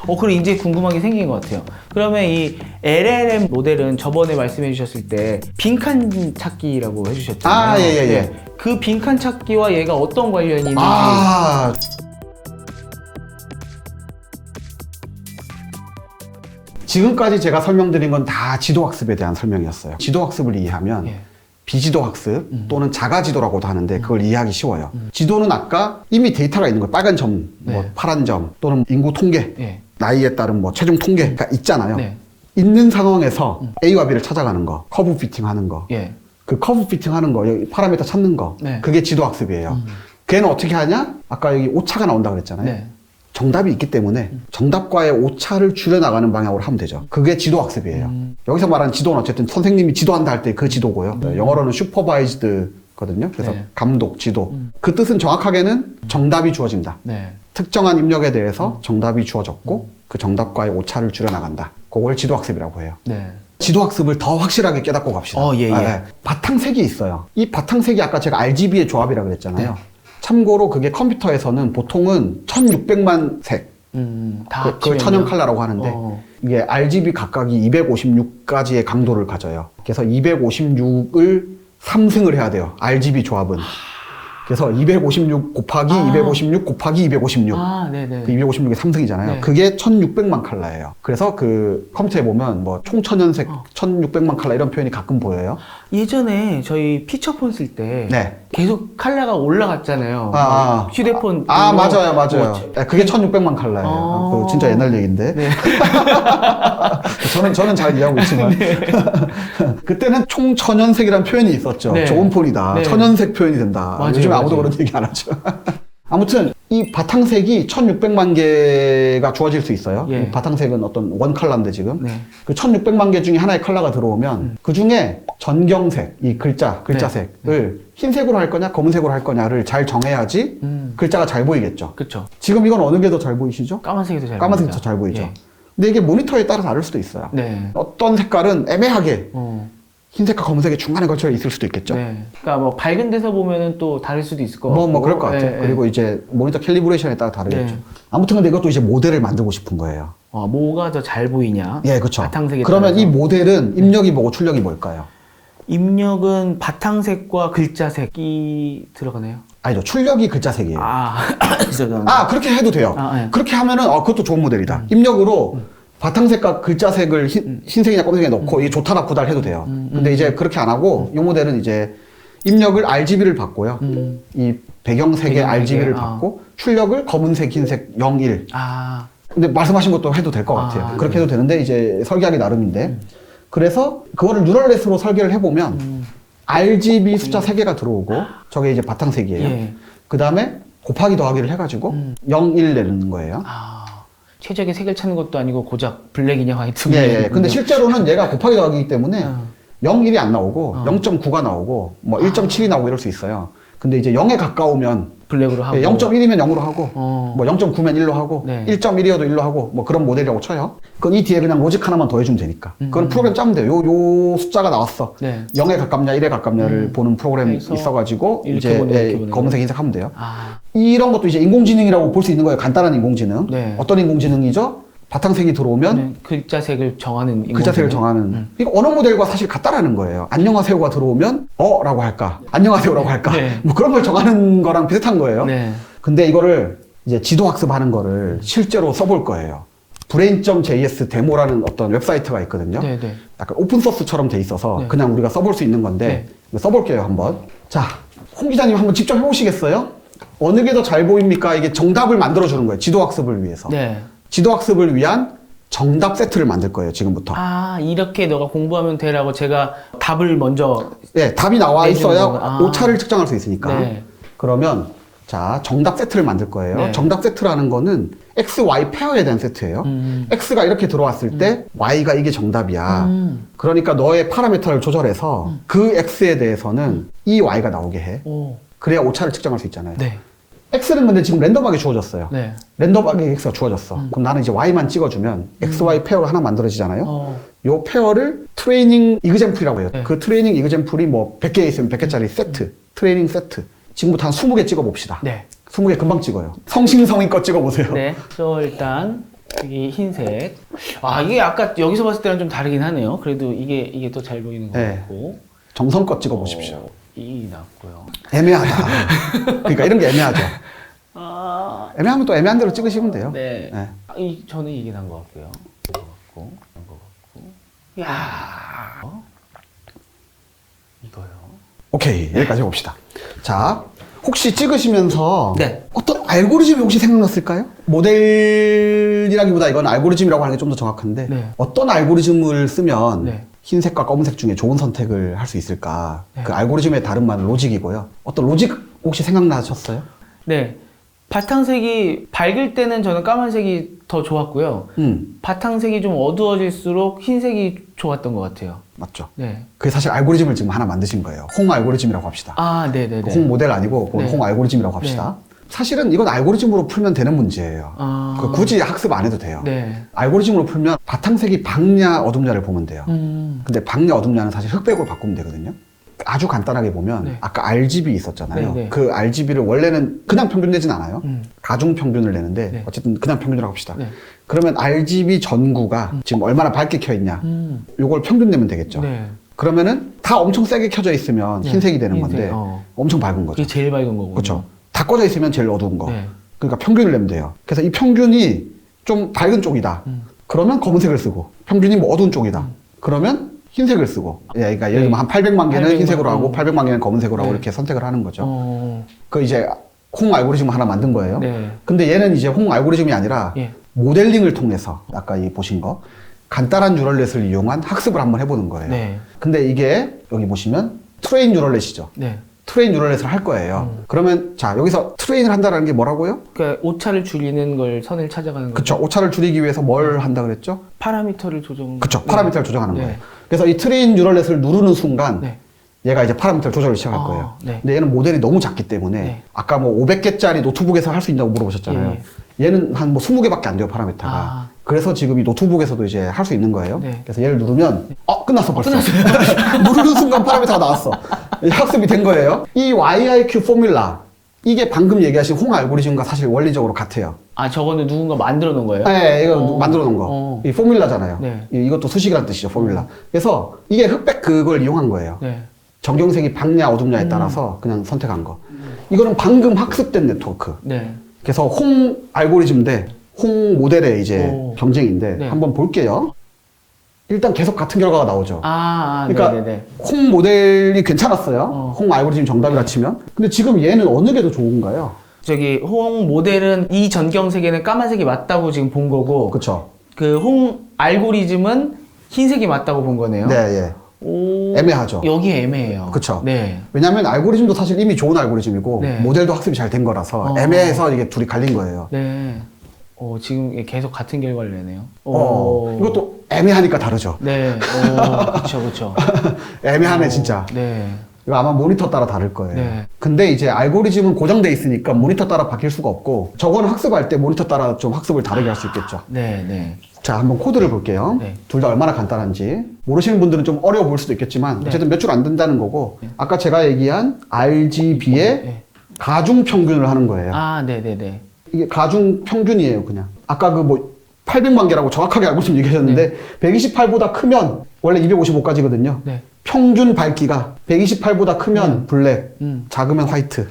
그럼 이제 궁금한 게 생긴 것 같아요. 그러면 이 LLM 모델은 저번에 말씀해 주셨을 때 빈칸 찾기라고 해주셨잖아요. 예. 그 빈칸 찾기와 얘가 어떤 관련이 있는지. 지금까지 제가 설명드린 건 다 지도학습에 대한 설명이었어요. 지도학습을 이해하면 비지도학습 또는 자가지도라고도 하는데 그걸 이해하기 쉬워요. 지도는 아까 이미 데이터가 있는 거예요. 빨간 점, 뭐 파란 점 또는 인구 통계, 나이에 따른 뭐 체중 통계가 있잖아요. 있는 상황에서 A와 B를 찾아가는 거, 커브 피팅 하는 거, 그 커브 피팅 하는 거, 여기 파라미터 찾는 거, 그게 지도학습이에요. 걔는 어떻게 하냐? 아까 여기 오차가 나온다 그랬잖아요. 정답이 있기 때문에 정답과의 오차를 줄여나가는 방향으로 하면 되죠. 그게 지도학습이에요. 여기서 말하는 지도는 어쨌든 선생님이 지도한다 할 때 그 지도고요. 영어로는 슈퍼바이즈드거든요. 그래서 감독, 지도. 그 뜻은 정확하게는 정답이 주어진다. 특정한 입력에 대해서 정답이 주어졌고 그 정답과의 오차를 줄여나간다. 그걸 지도학습이라고 해요. 지도학습을 더 확실하게 깨닫고 갑시다. 바탕색이 있어요. 이 바탕색이 아까 제가 RGB의 조합이라고 그랬잖아요. 참고로 그게 컴퓨터에서는 보통은 1600만 색. 그걸 천연 컬러라고 하는데 이게 RGB 각각이 256가지의 강도를 가져요. 그래서 256을 3승을 해야 돼요. RGB 조합은. 그래서 256 곱하기 256 곱하기 256. 그 256이 3승이잖아요. 그게 1600만 컬러예요. 그래서 그 컴퓨터에 보면 뭐 총천연색 1600만 컬러 이런 표현이 가끔 보여요. 예전에 저희 피처폰 쓸 때 계속 컬러가 올라갔잖아요. 휴대폰. 맞아요. 그게 1600만 컬러예요. 그거 진짜 옛날 얘기인데. 저는 잘 이해하고 있지만. 그때는 총천연색이라는 표현이 있었죠. 좋은 폰이다. 천연색 표현이 된다. 요즘 아무도 그런 얘기 안 하죠. 아무튼 이 바탕색이 1600만 개가 주어질 수 있어요. 이 바탕색은 어떤 원 컬러인데 지금 그 1600만 개 중에 하나의 컬러가 들어오면 그 중에 전경색, 이 글자색을 흰색으로 할 거냐 검은색으로 할 거냐를 잘 정해야지 글자가 잘 보이겠죠. 그쵸. 지금 이건 어느 게 더 잘 보이시죠? 까만색이 더 잘 보이죠. 까만색이 더 잘 보이죠. 근데 이게 모니터에 따라 다를 수도 있어요. 어떤 색깔은 애매하게 흰색과 검은색이 중간에 걸쳐 있을 수도 있겠죠. 그러니까 뭐 밝은 데서 보면은 또 다를 수도 있을 것 같고. 뭐 그럴 것 같아요. 그리고 이제 모니터 캘리브레이션에 따라 다르겠죠. 아무튼 근데 이것도 이제 모델을 만들고 싶은 거예요. 뭐가 더 잘 보이냐? 그렇죠. 바탕색에 그러면 따라서. 이 모델은 입력이 뭐고 출력이 뭘까요? 입력은 바탕색과 글자색이 들어가네요. 아니죠. 출력이 글자색이에요. 그렇게 해도 돼요. 그렇게 하면은 그것도 좋은 모델이다. 입력으로 바탕색과 글자색을 흰색이냐 검은색이냐 넣고 이게 좋다 나쁘다 해도 돼요. 근데 이제 그렇게 안 하고 이 모델은 이제 입력을 RGB를 받고요. 이 배경색의 RGB를 받고 출력을 검은색, 흰색 0, 1. 근데 말씀하신 것도 해도 될 것 같아요. 그렇게 해도 되는데 이제 설계하기 나름인데 그래서 그거를 뉴럴넷으로 설계를 해보면 RGB 숫자 3개가 들어오고 저게 이제 바탕색이에요. 그 다음에 곱하기 더하기를 해가지고 0, 1 내는 거예요. 최적의 색을 찾는 것도 아니고 고작 블랙이냐 화이트냐. 근데 실제로는 얘가 곱하기 더하기이기 때문에 0, 1이 안 나오고 0.9가 나오고 뭐 1.7이 나오고 이럴 수 있어요. 근데 이제 0에 가까우면 블랙으로 하고 0.1이면 0으로 하고 뭐 0.9면 1로 하고 1.1이어도 1로 하고 뭐 그런 모델이라고 쳐요. 그건 이 뒤에 그냥 로직 하나만 더해주면 되니까. 그건 프로그램 짜면 돼요. 요 숫자가 나왔어. 0에 가깝냐 1에 가깝냐를 보는 프로그램이 있어가지고 이제 검은색 흰색 하면 돼요. 이런 것도 이제 인공지능이라고 볼 수 있는 거예요. 간단한 인공지능. 어떤 인공지능이죠? 바탕색이 들어오면 글자색을 정하는 인공지능. 글자색을 정하는. 이거 언어 모델과 사실 같다라는 거예요. 안녕하세요가 들어오면 라고 할까? 안녕하세요라고 할까? 뭐 그런 걸 정하는 거랑 비슷한 거예요. 근데 이거를 이제 지도학습하는 거를 실제로 써볼 거예요. brain.js 데모라는 어떤 웹사이트가 있거든요. 약간 오픈소스처럼 돼 있어서 그냥 우리가 써볼 수 있는 건데 써볼게요 한번. 자, 홍 기자님 한번 직접 해보시겠어요? 어느 게 더 잘 보입니까? 이게 정답을 만들어주는 거예요. 지도학습을 위해서. 지도학습을 위한 정답 세트를 만들 거예요, 지금부터. 이렇게 너가 공부하면 돼라고 제가 답을 먼저. 답이 나와 있어야 오차를 측정할 수 있으니까. 그러면, 자, 정답 세트를 만들 거예요. 정답 세트라는 거는 X, Y 페어에 대한 세트예요. X가 이렇게 들어왔을 때 Y가 이게 정답이야. 그러니까 너의 파라미터를 조절해서 그 X에 대해서는 이 Y가 나오게 해. 그래야 오차를 측정할 수 있잖아요. X는 근데 지금 랜덤하게 주어졌어요. 랜덤하게 X가 주어졌어. 그럼 나는 이제 Y만 찍어주면 XY 페어가 하나 만들어지잖아요. 요 페어를 트레이닝 이그젬플이라고 해요. 그 트레이닝 이그젬플이 뭐 100개 있으면 100개짜리 세트, 트레이닝 세트. 지금부터 한 20개 찍어봅시다. 20개 금방 찍어요. 성심성의껏 찍어보세요. 저 일단 여기 흰색. 아, 이게 아까 여기서 봤을 때랑 좀 다르긴 하네요. 그래도 이게 더 잘 보이는 것 네. 같고. 정성껏 찍어 보십시오. 이 낫고요. 애매하다. 그러니까 이런 게 애매하죠. 아, 애매하면 또 애매한 대로 찍으시면 돼요. 네. 네. 저는 이게 난 것 같고요. 이거 같고, 이거 같고. 야, 이거요. 오케이, 여기까지 봅시다. 자, 혹시 찍으시면서 네. 어떤 알고리즘이 혹시 생각났을까요? 모델이라기보다 이건 알고리즘이라고 하는 게 좀 더 정확한데 네. 어떤 알고리즘을 쓰면 네. 흰색과 검은색 중에 좋은 선택을 할 수 있을까? 네. 그 알고리즘의 다른 말은 로직이고요. 어떤 로직 혹시 생각나셨어요? 네. 바탕색이 밝을 때는 저는 까만색이 더 좋았고요. 바탕색이 좀 어두워질수록 흰색이 좋았던 것 같아요. 맞죠. 네. 그게 사실 알고리즘을 지금 하나 만드신 거예요. 홍 알고리즘이라고 합시다. 아, 네네네. 홍 모델 아니고 그건 네. 홍 알고리즘이라고 합시다. 사실은 이건 알고리즘으로 풀면 되는 문제예요. 아. 그 굳이 학습 안 해도 돼요. 네. 알고리즘으로 풀면 바탕색이 밝냐 어둡냐를 보면 돼요. 근데 밝냐 어둡냐는 사실 흑백으로 바꾸면 되거든요. 아주 간단하게 보면 네. 아까 RGB 있었잖아요. 네, 네. 그 RGB를 원래는 그냥 평균 내진 않아요. 가중 평균을 내는데 네. 어쨌든 그냥 평균이라고 합시다. 네. 그러면 RGB 전구가 지금 얼마나 밝게 켜 있냐. 요걸 평균 내면 되겠죠. 네. 그러면 다 엄청 세게 켜져 있으면 네. 흰색이 되는 흰색, 건데 어. 엄청 밝은 거죠. 그게 제일 밝은 거고. 그렇죠. 다 꺼져 있으면 제일 어두운 거. 네. 그러니까 평균을 내면 돼요. 그래서 이 평균이 좀 밝은 쪽이다. 그러면 검은색을 쓰고 평균이 뭐 어두운 쪽이다. 그러면 흰색을 쓰고. 예, 그러니까 예를 들면 한 800만 개는 800만, 흰색으로 하고 800만 개는 검은색으로 하고 네. 이렇게 선택을 하는 거죠. 어. 그 이제 홍 알고리즘을 하나 만든 거예요. 네. 근데 얘는 이제 홍 알고리즘이 아니라 예. 모델링을 통해서 아까 이 보신 거 간단한 뉴럴넷을 이용한 학습을 한번 해보는 거예요. 네. 근데 이게 여기 보시면 트레인 뉴럴넷이죠. 네. 트레인 뉴럴넷을 할 거예요. 그러면 자 여기서 트레인을 한다는 게 뭐라고요? 그러니까 오차를 줄이는 걸 선을 찾아가는 거죠. 그쵸. 오차를 줄이기 위해서 뭘 한다 그랬죠? 파라미터를 조정. 그쵸. 네. 파라미터를 조정하는 네. 거예요. 그래서 이 트레인 뉴럴넷을 누르는 순간 네. 얘가 이제 파라미터를 조절을 시작할 아, 거예요. 네. 근데 얘는 모델이 너무 작기 때문에 네. 아까 뭐 500개짜리 노트북에서 할 수 있다고 물어보셨잖아요. 얘는 한 뭐 20개밖에 안 돼요, 파라미터가. 아. 그래서 지금 이 노트북에서도 이제 할 수 있는 거예요. 네. 그래서 얘를 누르면 끝났어 벌써. 누르는 순간 파라미터가 나왔어. 학습이 된 거예요. 이 YIQ 포뮬라 이게 방금 얘기하신 홍 알고리즘과 사실 원리적으로 같아요. 아, 저거는 누군가 만들어 놓은 거예요? 네, 이거 어. 만들어 놓은 거. 어. 이 포뮬라잖아요. 네. 이것도 수식이라는 뜻이죠, 포뮬라. 그래서 이게 흑백 그걸 이용한 거예요. 네. 정경색이 밝냐 어둡냐에 따라서 그냥 선택한 거. 이거는 방금 학습된 네트워크. 네. 그래서 홍 알고리즘 대 홍 모델의 이제 오. 경쟁인데 네. 한번 볼게요. 일단 계속 같은 결과가 나오죠. 그러니까 네네네. 홍 모델이 괜찮았어요. 어. 홍 알고리즘 정답이라 치면. 근데 지금 얘는 어느 게 더 좋은가요? 저기 홍 모델은 이 전경색에는 까만색이 맞다고 지금 본 거고, 그렇죠. 그 홍 알고리즘은 흰색이 맞다고 본 거네요. 네, 예. 오, 애매하죠. 여기 애매해요. 그쵸. 네. 왜냐하면 알고리즘도 사실 이미 좋은 알고리즘이고 네. 모델도 학습이 잘 된 거라서 애매해서 이게 둘이 갈린 거예요. 네. 지금 계속 같은 결과를 내네요. 이것도 애매하니까 다르죠. 네. 그쵸. 애매하네 진짜. 네. 이거 아마 모니터 따라 다를 거예요. 네. 근데 이제 알고리즘은 고정돼 있으니까 모니터 따라 바뀔 수가 없고 저거는 학습할 때 모니터 따라 좀 학습을 다르게 할 수 있겠죠. 네. 자, 한번 코드를 볼게요. 네. 둘 다 얼마나 간단한지. 모르시는 분들은 좀 어려워 보일 수도 있겠지만 네. 어쨌든 몇 줄 안 된다는 거고 아까 제가 얘기한 RGB의 네. 가중 평균을 하는 거예요. 네네네. 이게 가중 평균이에요, 그냥. 아까 그 뭐 800만 개라고 정확하게 알고 있으면 얘기하셨는데 128보다 크면 원래 255까지거든요. 네. 평균 밝기가 128보다 크면 블랙, 작으면 화이트.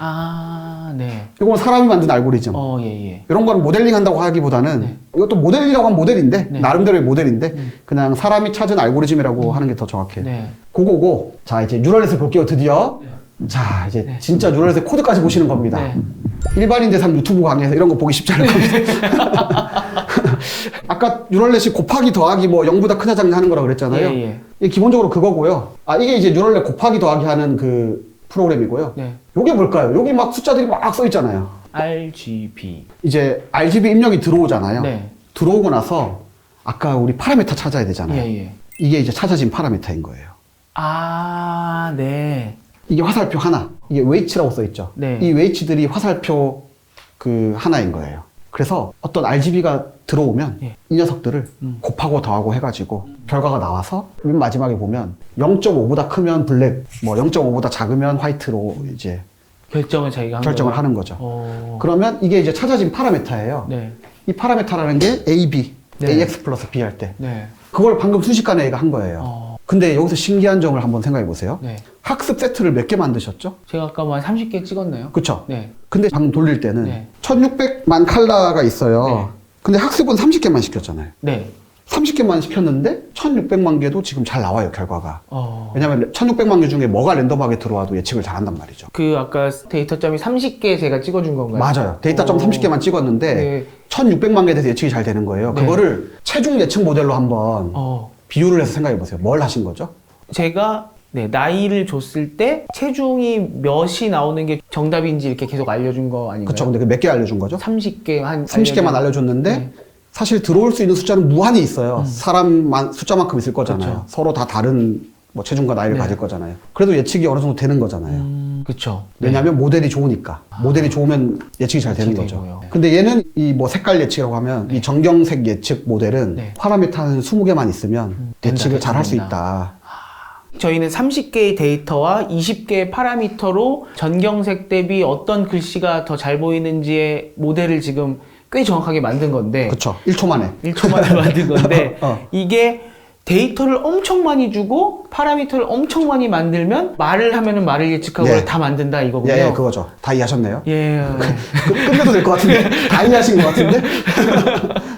네. 이건 사람이 만든 알고리즘. 예. 이런 거는 모델링 한다고 하기보다는 이것도 모델이라고 하면 모델인데 네. 나름대로의 모델인데 그냥 사람이 찾은 알고리즘이라고 하는 게 더 정확해요. 네. 그거고 자 이제 뉴럴넷을 볼게요 드디어. 자 이제 진짜 뉴럴넷의 코드까지 보시는 겁니다. 네. 일반인 대상 유튜브 강의에서 이런 거 보기 쉽지 않을 겁니다. 아까 뉴럴넷이 곱하기 더하기 뭐 0보다 크냐 작냐 하는 거라고 그랬잖아요. 예. 이게 기본적으로 그거고요. 이게 이제 뉴럴넷 곱하기 더하기 하는 그 프로그램이고요. 네. 요게 뭘까요? 여기 막 숫자들이 막 써 있잖아요. RGB. 이제 RGB 입력이 들어오잖아요. 네. 들어오고 나서 아까 우리 파라미터 찾아야 되잖아요. 예. 이게 이제 찾아진 파라미터인 거예요. 네. 이게 화살표 하나. 이게 웨이츠라고 써 있죠. 네. 이 웨이츠들이 화살표 그 하나인 거예요. 그래서 어떤 RGB가 들어오면 예. 이 녀석들을 곱하고 더하고 해가지고 결과가 나와서 맨 마지막에 보면 0.5보다 크면 블랙, 뭐 0.5보다 작으면 화이트로 이제 결정을 자기가 한 결정을 거예요? 하는 거죠. 어. 그러면 이게 이제 찾아진 파라미터예요. 네. 이 파라메타라는 게 A, B, 네. AX 플러스 B 할 때. 네. 그걸 방금 순식간에 얘가 한 거예요. 근데 여기서 신기한 점을 한번 생각해 보세요. 네. 학습 세트를 몇 개 만드셨죠? 제가 아까 뭐 한 30개 찍었나요? 그쵸? 네. 근데 방금 돌릴 때는 네. 1600만 칼라가 있어요. 네. 근데 학습은 30개만 시켰잖아요. 네. 30개만 시켰는데 1600만 개도 지금 잘 나와요, 결과가. 왜냐면 1600만 개 중에 뭐가 랜덤하게 들어와도 예측을 잘 한단 말이죠. 그 아까 데이터점이 30개 제가 찍어준 건가요? 맞아요. 데이터점 30개만 찍었는데 네. 1600만 개에 대해서 예측이 잘 되는 거예요. 네. 그거를 체중 예측 모델로 한번 비유를 해서 생각해 보세요. 뭘 하신 거죠? 제가 네, 나이를 줬을 때 체중이 몇이 나오는 게 정답인지 이렇게 계속 알려준 거 아닌가요? 그렇죠. 근데 몇 개 알려준 거죠? 30개 한 30개만 알려줬는데 네. 사실 들어올 수 있는 숫자는 무한히 있어요. 사람만 숫자만큼 있을 거잖아요. 그쵸. 서로 다 다른 뭐 체중과 나이를 네. 가질 거잖아요. 그래도 예측이 어느 정도 되는 거잖아요. 그렇죠. 왜냐하면 모델이 좋으니까. 모델이 좋으면 예측이 잘 되는 예측이 거죠. 되고요. 근데 얘는 이 뭐 색깔 예측이라고 하면 이 정경색 예측 모델은 네. 파라미터는 20개만 있으면 예측을 잘 할 수 된다. 있다. 저희는 30개의 데이터와 20개의 파라미터로 전경색 대비 어떤 글씨가 더 잘 보이는지의 모델을 지금 꽤 정확하게 만든 건데 그렇죠. 1초 만에. 1초 만에 만든 건데 어. 이게 데이터를 엄청 많이 주고 파라미터를 엄청 많이 만들면 말을 하면은 말을 예측하고 예. 다 만든다 이거군요. 예, 그거죠. 다 이해하셨네요. 예. 끝내도 될 것 같은데? 다 이해하신 것 같은데?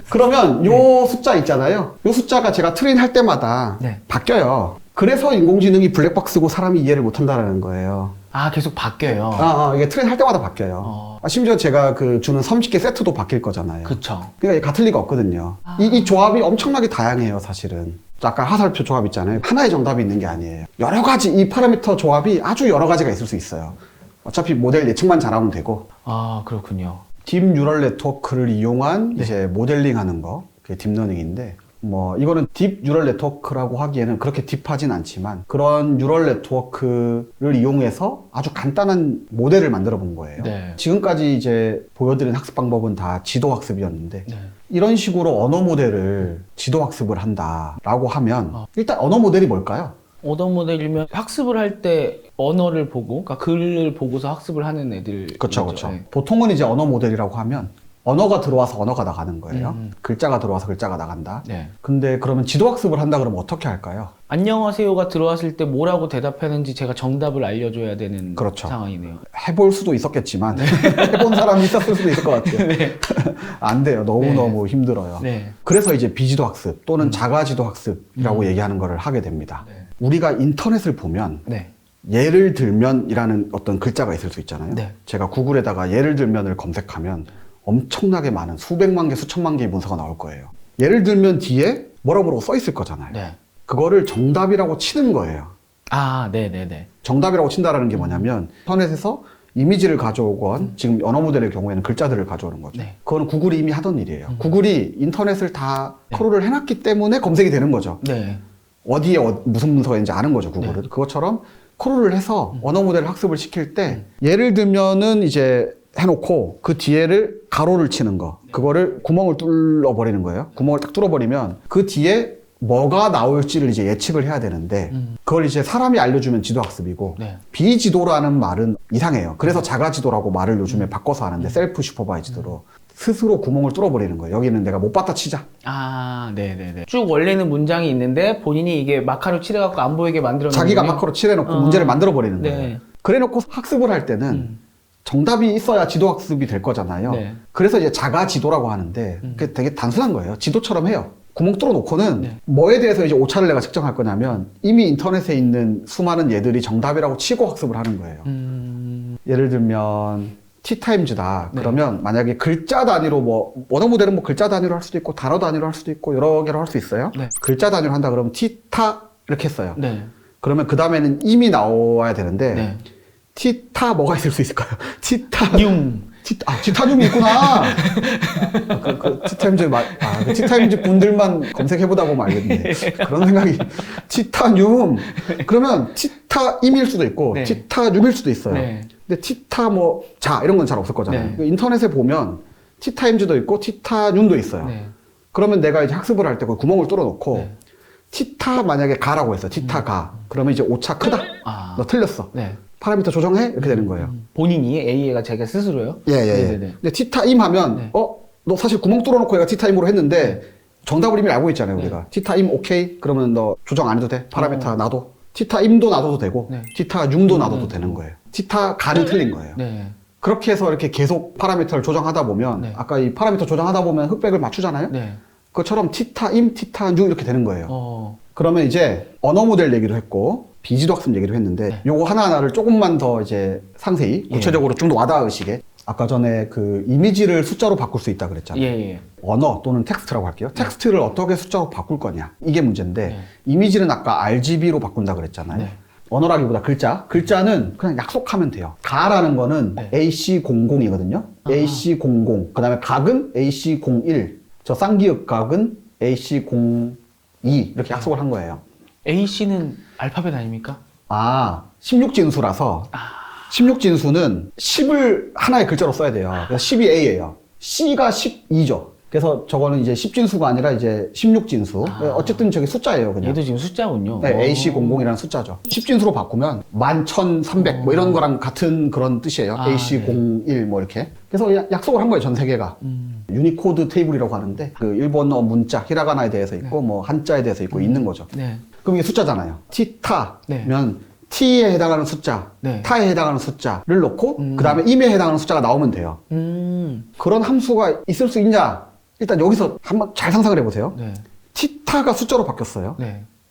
그러면 요 숫자 있잖아요. 요 숫자가 제가 트레인 할 때마다 네. 바뀌어요. 그래서 인공지능이 블랙박스고 사람이 이해를 못한다는 거예요. 아, 계속 바뀌어요. 이게 트레인 할 때마다 바뀌어요. 심지어 제가 그 주는 30개 세트도 바뀔 거잖아요. 그쵸. 그러니까 같을 리가 없거든요. 이 조합이 엄청나게 다양해요, 사실은. 아까 하살표 조합 있잖아요. 하나의 정답이 있는 게 아니에요. 여러 가지, 이 파라미터 조합이 아주 여러 가지가 있을 수 있어요. 어차피 모델 예측만 잘하면 되고. 아, 그렇군요. 딥 뉴럴 네트워크를 이용한 이제 모델링 하는 거, 그게 딥러닝인데, 뭐, 이거는 딥 뉴럴 네트워크라고 하기에는 그렇게 딥하진 않지만, 그런 뉴럴 네트워크를 이용해서 아주 간단한 모델을 만들어 본 거예요. 네. 지금까지 이제 보여드린 학습 방법은 다 지도 학습이었는데, 네. 이런 식으로 언어 모델을 지도 학습을 한다라고 하면, 일단 언어 모델이 뭘까요? 언어 모델이면 학습을 할 때 언어를 보고, 그러니까 글을 보고서 학습을 하는 애들. 그렇죠, 그렇죠. 보통은 이제 언어 모델이라고 하면 언어가 들어와서 언어가 나가는 거예요. 글자가 들어와서 글자가 나간다. 네. 근데 그러면 지도 학습을 한다 그러면 어떻게 할까요? 안녕하세요가 들어왔을 때 뭐라고 대답하는지 제가 정답을 알려줘야 되는 그렇죠. 상황이네요. 해볼 수도 있었겠지만 해본 사람이 있었을 수도 있을 것 같아요. 안 돼요. 너무너무 힘들어요. 네. 그래서 이제 비지도 학습 또는 자가지도 학습이라고 얘기하는 거를 하게 됩니다. 우리가 인터넷을 보면 네. 예를 들면이라는 어떤 글자가 있을 수 있잖아요. 네. 제가 구글에다가 예를 들면을 검색하면 엄청나게 많은 수백만 개, 수천만 개의 문서가 나올 거예요. 예를 들면 뒤에 뭐라고 써 있을 거잖아요. 네. 그거를 정답이라고 치는 거예요. 아, 네네네. 정답이라고 친다라는 게 뭐냐면 인터넷에서 이미지를 가져오건 지금 언어 모델의 경우에는 글자들을 가져오는 거죠. 네. 그거는 구글이 이미 하던 일이에요. 구글이 인터넷을 다 크롤을 해놨기 때문에 검색이 되는 거죠. 네. 어디에 무슨 문서가 있는지 아는 거죠, 구글은. 그것처럼 크롤을 해서 언어 모델 학습을 시킬 때 예를 들면은 이제 해놓고 그 뒤에를 가로를 치는 거, 그거를 구멍을 뚫어버리는 거예요. 구멍을 딱 뚫어버리면 그 뒤에 뭐가 나올지를 이제 예측을 해야 되는데 그걸 이제 사람이 알려주면 지도학습이고 네. 비지도라는 말은 이상해요. 그래서 자가지도라고 말을 요즘에 바꿔서 하는데 셀프 슈퍼바이즈드로 스스로 구멍을 뚫어버리는 거예요. 여기는 내가 못 봤다 치자. 아, 네네네. 쭉 원래는 문장이 있는데 본인이 이게 마카로 칠해갖고 안 보이게 만들어 놓은 자기가 거군요? 마크로 칠해놓고 문제를 만들어버리는 거예요. 네. 그래놓고 학습을 할 때는 정답이 있어야 지도학습이 될 거잖아요. 네. 그래서 이제 자가지도라고 하는데 그게 되게 단순한 거예요. 지도처럼 해요. 구멍 뚫어놓고는 네. 뭐에 대해서 이제 오차를 내가 측정할 거냐면 이미 인터넷에 있는 수많은 얘들이 정답이라고 치고 학습을 하는 거예요. 예를 들면 T타임즈다. 네. 그러면 만약에 글자 단위로 뭐 언어 모델은 뭐 글자 단위로 할 수도 있고 단어 단위로 할 수도 있고 여러 개로 할 수 있어요. 네. 글자 단위로 한다 그러면 T타 이렇게 했어요. 네. 그러면 그 다음에는 임이 나와야 되는데 네. 티타 뭐가 있을 수 있을까요? 티타 융. 티타늄이 있구나. 티타임즈 티타임즈 분들만 검색해보다 보면 알겠네. 그런 생각이 티타늄. 그러면 티타임일 수도 있고 네. 티타늄일 수도 있어요. 네. 근데 티타 뭐 자 이런 건 잘 없을 거잖아요. 네. 인터넷에 보면 티타임즈도 있고 티타늄도 있어요. 네. 그러면 내가 이제 학습을 할 때 그 구멍을 뚫어놓고 네. 티타 만약에 가라고 했어. 티타가. 그러면 이제 오차 크다. 아. 너 틀렸어. 네. 파라미터 조정해? 이렇게 되는 거예요. 본인이 AI가 자기가 스스로요? 예. 네네네. 근데 티타임 하면, 네. 너 사실 구멍 뚫어놓고 얘가 T타임으로 했는데 정답을 이미 알고 있잖아요, 우리가. T타임 오케이? 그러면 너 조정 안 해도 돼? 파라미터 놔둬? T타임도 놔둬도 되고, T타6도 놔둬도 되는 거예요. T타가는 틀린 거예요. 그렇게 해서 이렇게 계속 파라미터를 조정하다 보면, 아까 이 파라미터 조정하다 보면 흑백을 맞추잖아요? 그것처럼 T타임, T타6 이렇게 되는 거예요. 그러면 이제 언어 모델 얘기도 했고, 비지도 학습 얘기도 했는데, 요거 하나하나를 조금만 더 이제 상세히, 구체적으로 좀 더 와닿으시게. 아까 전에 그 이미지를 숫자로 바꿀 수 있다 그랬잖아요. 언어 또는 텍스트라고 할게요. 텍스트를 어떻게 숫자로 바꿀 거냐. 이게 문제인데, 이미지는 아까 RGB로 바꾼다 그랬잖아요. 언어라기보다 글자. 글자는 그냥 약속하면 돼요. 가라는 거는 AC00이거든요. AC00. 그 다음에 각은 AC01. 저 쌍기역 각은 AC02. 이렇게 약속을 한 거예요. A씨는 알파벳 아닙니까? 16진수라서 16진수는 10을 하나의 글자로 써야 돼요. 그래서 12A예요. C가 12죠. 그래서 저거는 이제 10진수가 아니라 이제 16진수. 어쨌든 저게 숫자예요, 그냥. 얘도 지금 숫자군요. 네, AC00이라는 숫자죠. 10진수로 바꾸면 11,300 뭐 이런 거랑 같은 그런 뜻이에요. AC01 뭐 이렇게. 그래서 약속을 한 거예요, 전 세계가. 유니코드 테이블이라고 하는데 그 일본어 문자, 히라가나에 대해서 있고 뭐 한자에 대해서 있고 있는 거죠. 그럼 이게 숫자잖아요. T타면 T에 해당하는 숫자, 타에 해당하는 숫자를 넣고 그 다음에 임에 해당하는 숫자가 나오면 돼요. 그런 함수가 있을 수 있냐? 일단 여기서 한번 잘 상상을 해보세요. T타가 숫자로 바뀌었어요.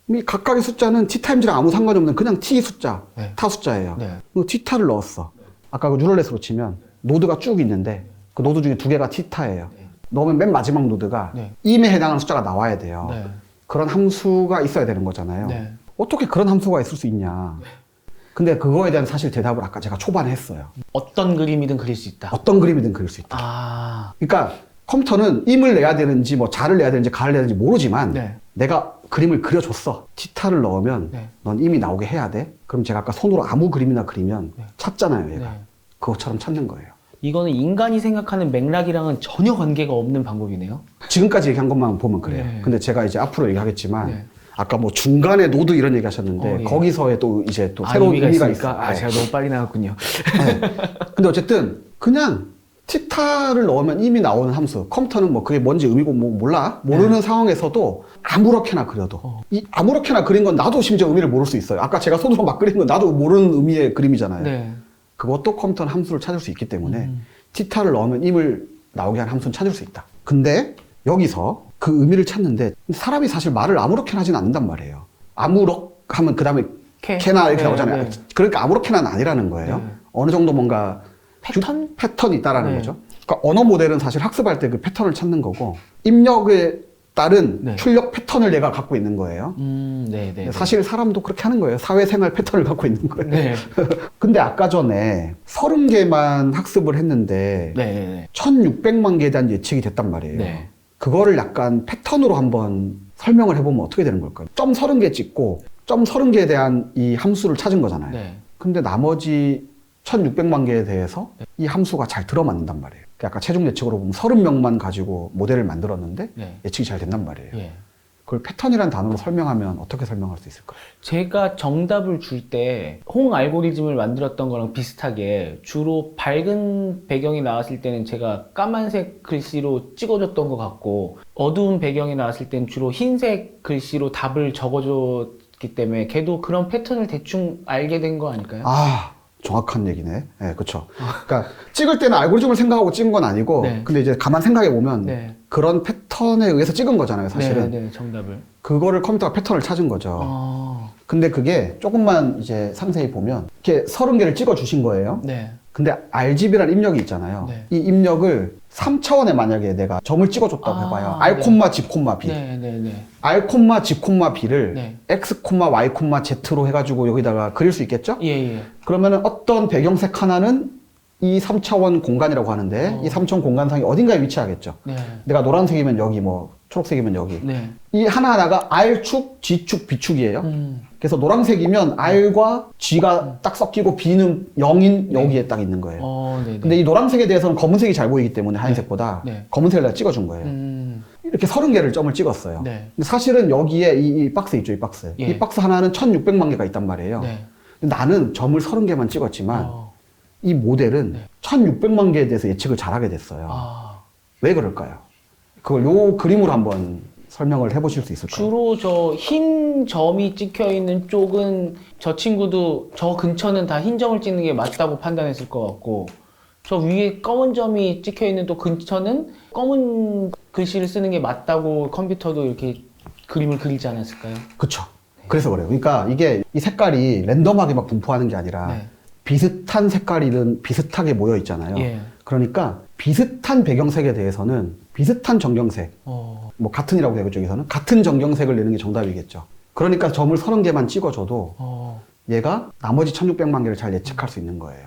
이 각각의 숫자는 T타임즈랑 아무 상관이 없는 그냥 T 숫자, 타 숫자예요. T타를 넣었어. 아까 그 뉴럴넷으로 치면 노드가 쭉 있는데 그 노드 중에 2개가 T타예요. 넣으면 맨 마지막 노드가 임에 해당하는 숫자가 나와야 돼요. 그런 함수가 있어야 되는 거잖아요. 어떻게 그런 함수가 있을 수 있냐. 근데 그거에 대한 사실 대답을 아까 제가 초반에 했어요. 어떤 그림이든 그릴 수 있다. 어떤 그림이든 그릴 수 있다. 그러니까 컴퓨터는 임을 내야 되는지 뭐 자를 내야 되는지 가를 내야 되는지 모르지만 내가 그림을 그려줬어. T타를 넣으면 넌 임이 나오게 해야 돼. 그럼 제가 아까 손으로 아무 그림이나 그리면 찾잖아요, 얘가. 그것처럼 찾는 거예요. 이거는 인간이 생각하는 맥락이랑은 전혀 관계가 없는 방법이네요. 지금까지 얘기한 것만 보면 그래요. 근데 제가 이제 앞으로 얘기하겠지만 아까 뭐 중간에 노드 이런 얘기 하셨는데 거기서의 또 이제 또 새로운 의미가 있어요. 제가 너무 빨리 나갔군요. 근데 어쨌든 그냥 T타를 넣으면 이미 나오는 함수. 컴퓨터는 뭐 그게 뭔지 의미고 뭐 몰라. 모르는 상황에서도 아무렇게나 그려도. 이 아무렇게나 그린 건 나도 심지어 의미를 모를 수 있어요. 아까 제가 손으로 막 그린 건 나도 모르는 의미의 그림이잖아요. 그것도 컴퓨터는 함수를 찾을 수 있기 때문에 T타를 넣으면 임을 나오게 하는 함수는 찾을 수 있다. 근데 여기서 그 의미를 찾는데 사람이 사실 말을 아무렇게나 하진 않는단 말이에요. 아무럭 하면 그 다음에 캐나 이렇게 나오잖아요. 그러니까 아무렇게나는 아니라는 거예요. 어느 정도 뭔가 패턴이 있다라는 거죠. 그러니까 언어 모델은 사실 학습할 때 그 패턴을 찾는 거고 입력에 따른 출력 패턴을 내가 갖고 있는 거예요. 사실 사람도 그렇게 하는 거예요. 사회생활 패턴을 갖고 있는 거예요. 근데 아까 전에 30개만 학습을 했는데 1600만 개에 대한 예측이 됐단 말이에요. 그거를 약간 패턴으로 한번 설명을 해보면 어떻게 되는 걸까요? 점 30개 찍고 점 30개에 대한 이 함수를 찾은 거잖아요. 근데 나머지 1600만 개에 대해서 이 함수가 잘 들어맞는단 말이에요. 아까 최종 예측으로 보면 30명만 가지고 모델을 만들었는데 예측이 잘 된단 말이에요. 그걸 패턴이라는 단어로 설명하면 어떻게 설명할 수 있을까요? 제가 정답을 줄 때 홍 알고리즘을 만들었던 거랑 비슷하게 주로 밝은 배경이 나왔을 때는 제가 까만색 글씨로 찍어줬던 것 같고 어두운 배경이 나왔을 때는 주로 흰색 글씨로 답을 적어줬기 때문에 걔도 그런 패턴을 대충 알게 된 거 아닐까요? 정확한 얘기네. 네, 그렇죠. 그러니까 찍을 때는 알고리즘을 생각하고 찍은 건 아니고, 근데 이제 가만 생각해 보면 그런 패턴에 의해서 찍은 거잖아요, 사실은. 정답을. 그거를 컴퓨터가 패턴을 찾은 거죠. 근데 그게 조금만 이제 상세히 보면 이렇게 30개를 찍어 주신 거예요. 근데 RGB라는 입력이 있잖아요. 이 입력을 3차원에 만약에 내가 점을 찍어 줬다고 해봐요. R, G, B. R, G, B를 X, Y, Z로 해가지고 여기다가 그릴 수 있겠죠? 그러면은 어떤 배경색 하나는 이 3차원 공간이라고 하는데 이 3차원 공간상이 어딘가에 위치하겠죠. 내가 노란색이면 여기, 뭐 초록색이면 여기. 이 하나하나가 R축, G축, B축이에요. 그래서 노란색이면 R과 G가 딱 섞이고 B는 0인 여기에 딱 있는 거예요. 근데 이 노란색에 대해서는 검은색이 잘 보이기 때문에 하얀색보다 검은색을 내가 찍어준 거예요. 이렇게 30개를 점을 찍었어요. 근데 사실은 여기에 이 박스 있죠, 이 박스. 이 박스 하나는 1600만 개가 있단 말이에요. 근데 나는 점을 30개만 찍었지만 이 모델은 1600만 개에 대해서 예측을 잘하게 됐어요. 왜 그럴까요? 그걸 요 그림으로 한번 설명을 해보실 수 있을까요? 주로 저 흰 점이 찍혀 있는 쪽은 저 친구도 저 근처는 다 흰 점을 찍는 게 맞다고 판단했을 것 같고, 저 위에 검은 점이 찍혀 있는 또 근처는 검은 글씨를 쓰는 게 맞다고 컴퓨터도 이렇게 그림을 그리지 않았을까요? 그쵸. 그래서 그래요. 그러니까 이게 이 색깔이 랜덤하게 막 분포하는 게 아니라 네. 비슷한 색깔이든 비슷하게 모여 있잖아요. 예. 그러니까 비슷한 배경색에 대해서는 비슷한 정경색, 어. 뭐 같은이라고 되고 쪽에서는 같은 정경색을 내는 게 정답이겠죠. 그러니까 점을 30개만 찍어줘도 얘가 나머지 1600만 개를 잘 예측할 수 있는 거예요.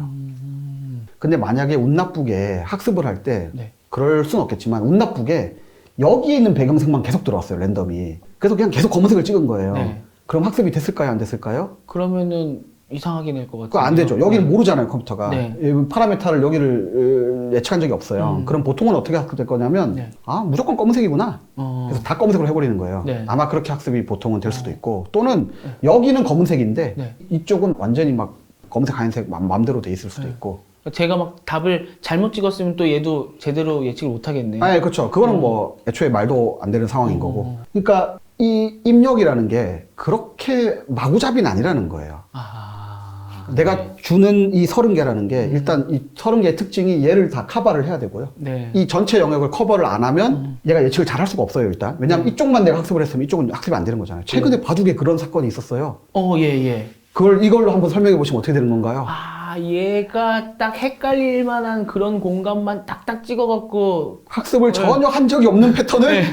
근데 만약에 운 나쁘게 학습을 할 때 네. 그럴 순 없겠지만 운 나쁘게 여기에 있는 배경색만 계속 들어왔어요, 랜덤이. 그래서 그냥 계속 검은색을 찍은 거예요. 네. 그럼 학습이 됐을까요, 안 됐을까요? 그러면은 이상하게 낼 것 같아요. 그거 안 되죠. 여기는 모르잖아요, 컴퓨터가. 네. 파라메타를 여기를 예측한 적이 없어요. 그럼 보통은 어떻게 학습될 거냐면, 네. 아, 무조건 검은색이구나. 그래서 다 검은색으로 해버리는 거예요. 네. 아마 그렇게 학습이 보통은 될 수도 있고, 또는 여기는 검은색인데, 네. 이쪽은 완전히 막 검은색, 하얀색 맘대로 돼 있을 수도 있고. 제가 막 답을 잘못 찍었으면 또 얘도 제대로 예측을 못 하겠네. 아, 그렇죠. 그거는 뭐 애초에 말도 안 되는 상황인 거고. 그러니까 이 입력이라는 게 그렇게 마구잡이는 아니라는 거예요. 내가 네. 주는 이 30개라는 게 일단 이 30개의 특징이 얘를 다 커버를 해야 되고요. 네. 이 전체 영역을 커버를 안 하면 얘가 예측을 잘 할 수가 없어요, 일단. 왜냐면 이쪽만 내가 학습을 했으면 이쪽은 학습이 안 되는 거잖아요. 최근에 바둑에 그런 사건이 있었어요. 예. 이걸로 한번 설명해 보시면 어떻게 되는 건가요? 얘가 딱 헷갈릴 만한 그런 공간만 딱딱 찍어갖고 학습을 전혀 한 적이 없는 패턴을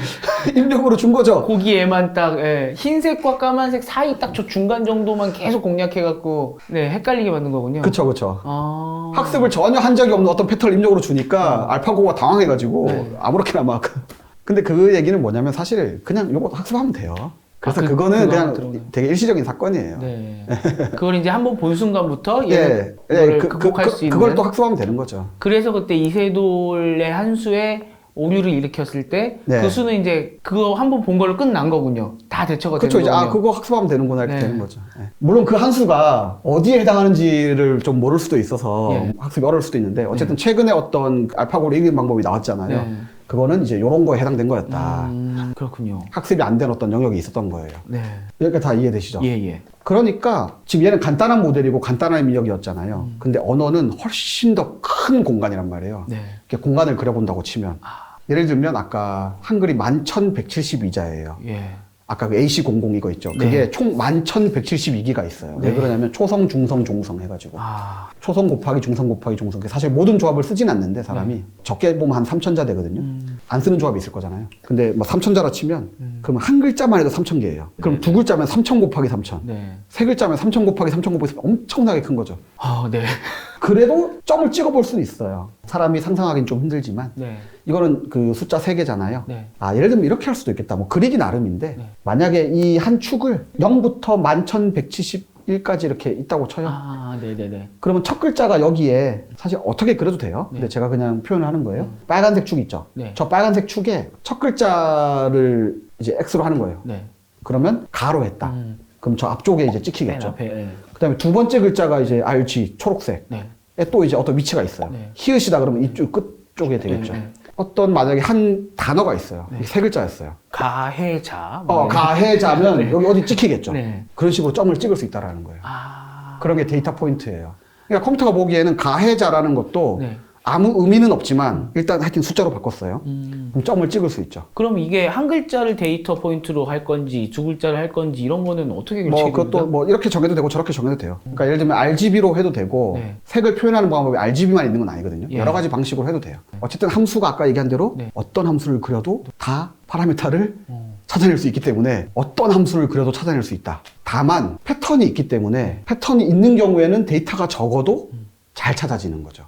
입력으로 준 거죠. 거기에만 딱 흰색과 까만색 사이 딱 저 중간 정도만 계속 공략해갖고 헷갈리게 만든 거군요. 그쵸, 그쵸. 아. 학습을 전혀 한 적이 없는 어떤 패턴을 입력으로 주니까 알파고가 당황해가지고 아무렇게나 막. 근데 그 얘기는 뭐냐면 사실 그냥 요거 학습하면 돼요. 그래서 그거는 그냥 되게 일시적인 사건이에요. 네. 그걸 이제 한번 본 순간부터 얘를 극복할 수 있는. 그걸 또 학습하면 되는 거죠. 그래서 그때 이세돌의 한 수에 오류를 일으켰을 때 그 수는 이제 그거 한번 본 걸로 끝난 거군요. 다 대처가 되는 거군요. 이제 그거 학습하면 되는구나 이렇게 되는 거죠. 물론 그 한 수가 어디에 해당하는지를 좀 모를 수도 있어서 학습이 어려울 수도 있는데 어쨌든 최근에 어떤 알파고를 이기는 방법이 나왔잖아요. 그거는 이제 요런 거에 해당된 거였다. 그렇군요. 학습이 안 된 어떤 영역이 있었던 거예요. 네. 여기까지 다 이해되시죠? 예. 그러니까 지금 얘는 간단한 모델이고 간단한 입력이었잖아요. 근데 언어는 훨씬 더 큰 공간이란 말이에요. 네. 이렇게 공간을 그려본다고 치면 예를 들면 아까 한글이 11,172자예요. 예. 아까 그 AC00 이거 있죠. 그게 총 11,172기가 있어요. 왜 그러냐면 초성, 중성, 종성 해가지고. 초성 곱하기 중성 곱하기 종성. 사실 모든 조합을 쓰진 않는데 사람이 적게 보면 한 3,000자 되거든요. 안 쓰는 조합이 있을 거잖아요. 근데 뭐 3,000자라 치면 그럼 한 글자만 해도 3,000개예요. 그럼 두 글자면 3,000 곱하기 3,000. 세 글자면 3,000 곱하기 3,000 곱하기 3,000. 엄청나게 큰 거죠. 네. 그래도 점을 찍어볼 수는 있어요. 사람이 상상하기는 좀 힘들지만. 네. 이거는 그 숫자 3개잖아요. 네. 예를 들면 이렇게 할 수도 있겠다. 뭐 그리기 나름인데 만약에 이 한 축을 0부터 11,171까지 이렇게 있다고 쳐요. 네네네. 그러면 첫 글자가 여기에 사실 어떻게 그려도 돼요. 근데 제가 그냥 표현을 하는 거예요. 빨간색 축 있죠. 저 빨간색 축에 첫 글자를 이제 X로 하는 거예요. 그러면 가로 했다. 그럼 저 앞쪽에 이제 찍히겠죠. 그 다음에 두 번째 글자가 이제 알지, 초록색. 또 이제 어떤 위치가 있어요. 히읗이다 그러면 이쪽 끝쪽에 되겠죠. 어떤 만약에 한 단어가 있어요. 세 글자였어요. 가해자. 가해자면 여기 어디 찍히겠죠. 그런 식으로 점을 찍을 수 있다라는 거예요. 그런 게 데이터 포인트예요. 그러니까 컴퓨터가 보기에는 가해자라는 것도 아무 의미는 없지만 일단 하여튼 숫자로 바꿨어요. 그럼 점을 찍을 수 있죠. 그럼 이게 한 글자를 데이터 포인트로 할 건지 두 글자를 할 건지 이런 거는 어떻게 결정이 됩니까? 그것도 뭐 이렇게 정해도 되고 저렇게 정해도 돼요. 그러니까 예를 들면 RGB로 해도 되고 색을 표현하는 방법이 RGB만 있는 건 아니거든요. 여러 가지 방식으로 해도 돼요. 어쨌든 함수가 아까 얘기한 대로 어떤 함수를 그려도 다 파라미터를 찾아낼 수 있기 때문에 어떤 함수를 그려도 찾아낼 수 있다. 다만 패턴이 있기 때문에 패턴이 있는 경우에는 데이터가 적어도 잘 찾아지는 거죠.